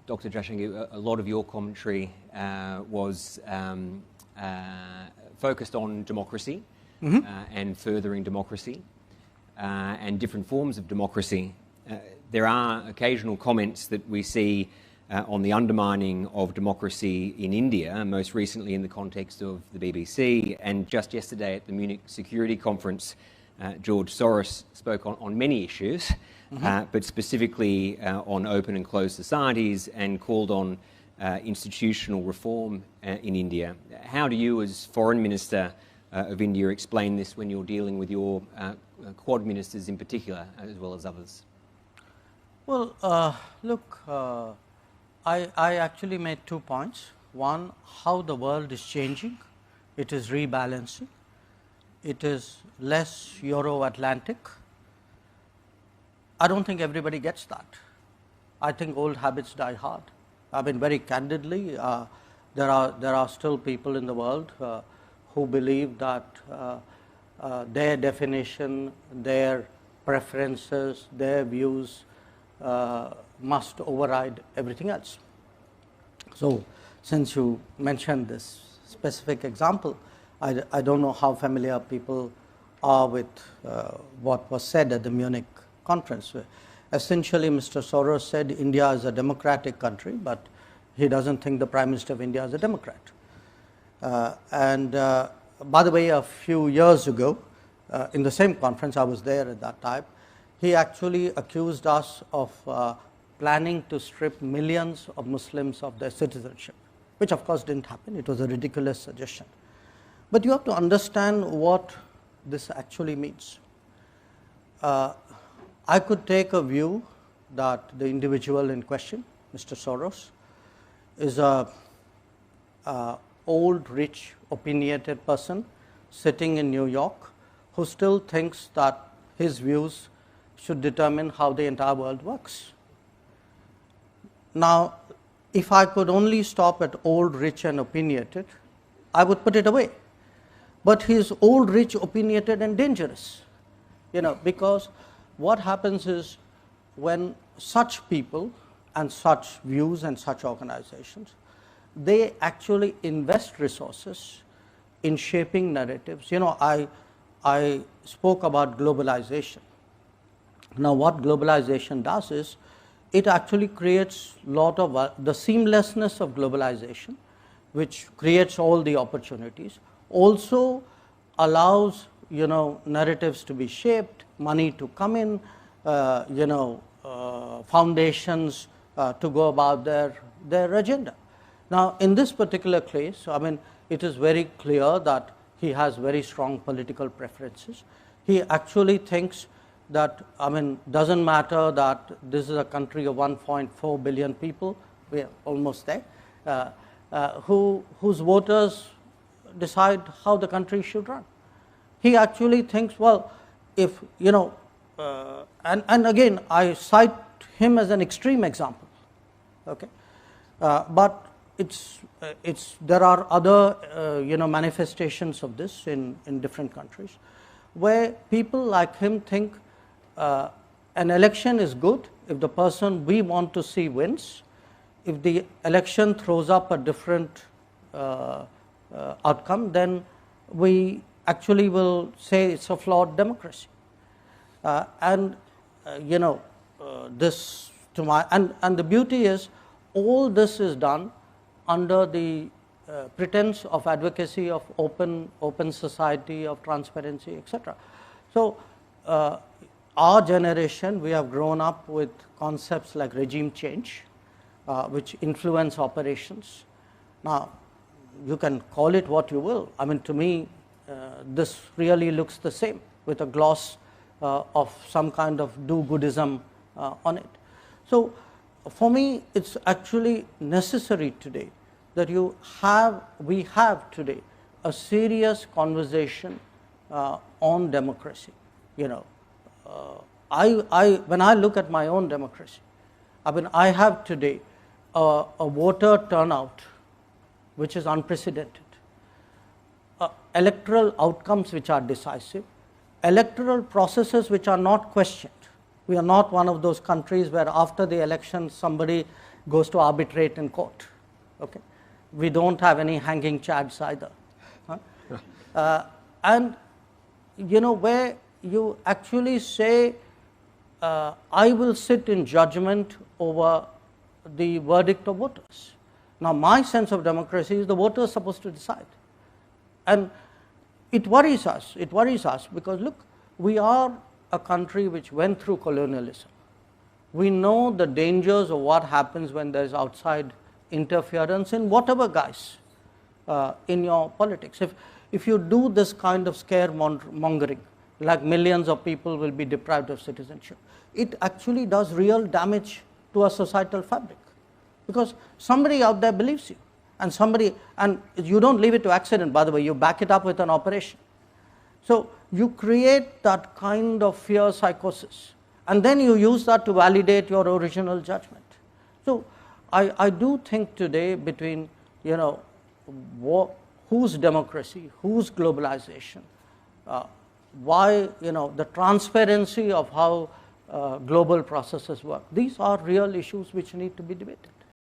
Dr. Jaishankar, a lot of your commentary was focused on democracy and furthering democracy and different forms of democracy. There are occasional comments that we see on the undermining of democracy in India, most recently in the context of the BBC, and just yesterday at the Munich Security Conference, George Soros spoke on many issues, but specifically on open and closed societies, and called on institutional reform in India. How do you, as Foreign Minister of India, explain this when you're dealing with your Quad ministers in particular, as well as others? Well, look, I actually made 2 points. One, how the world is changing. It is rebalancing. It is less Euro-Atlantic. I don't think everybody gets that. I think old habits die hard. I mean, very candidly, there are still people in the world who believe that their definition, their preferences, their views must override everything else. So, since you mentioned this specific example, I don't know how familiar people are with what was said at the Munich conference. Essentially, Mr. Soros said India is a democratic country, but he doesn't think the Prime Minister of India is a Democrat. By the way, a few years ago, in the same conference, I was there at that time, he actually accused us of planning to strip millions of Muslims of their citizenship, which of course didn't happen. It was a ridiculous suggestion. But you have to understand what this actually means. I could take a view that the individual in question, Mr. Soros, is a old, rich, opinionated person sitting in New York who still thinks that his views should determine how the entire world works. Now, if I could only stop at old, rich and opinionated, I would put it away. But he is old, rich, opinionated and dangerous, because what happens is when such people and such views and such organizations, they actually invest resources in shaping narratives. I spoke about globalization. Now, what globalization does is it actually creates a lot of the seamlessness of globalization, which creates all the opportunities, also allows narratives to be shaped, money to come in, foundations to go about their agenda. Now, in this particular case, I mean, it is very clear that he has very strong political preferences. He actually thinks that, I mean, doesn't matter that this is a country of 1.4 billion people, we are almost there, whose voters decide how the country should run. He actually thinks, well, if, and again, I cite him as an extreme example, okay? But there are other, manifestations of this in different countries, where people like him think an election is good if the person we want to see wins. If the election throws up a different outcome, then we actually will say it's a flawed democracy. This to my and the beauty is all this is done under the pretense of advocacy of open society, of transparency, etc. So our generation, we have grown up with concepts like regime change, which influence operations. Now, you can call it what you will. I mean, to me, this really looks the same, with a gloss of some kind of do-goodism on it. So, for me, it's actually necessary today that we have today a serious conversation on democracy. When I look at my own democracy, I mean, I have today a voter turnout which is unprecedented, electoral outcomes which are decisive, electoral processes which are not questioned. We are not one of those countries where after the election somebody goes to arbitrate in court. Okay? We don't have any hanging chads either. Huh? And you know, where you actually say, I will sit in judgment over the verdict of voters. Now, my sense of democracy is the voters are supposed to decide. And it worries us because look, we are a country which went through colonialism. We know the dangers of what happens when there is outside interference in whatever guise in your politics. If you do this kind of scaremongering, like millions of people will be deprived of citizenship, it actually does real damage to our societal fabric, because somebody out there believes you, and you don't leave it to accident, by the way, you back it up with an operation. So you create that kind of fear psychosis, and then you use that to validate your original judgment. So I do think today, between, you know, whose democracy, whose globalization, why, you know, the transparency of how global processes work, these are real issues which need to be debated.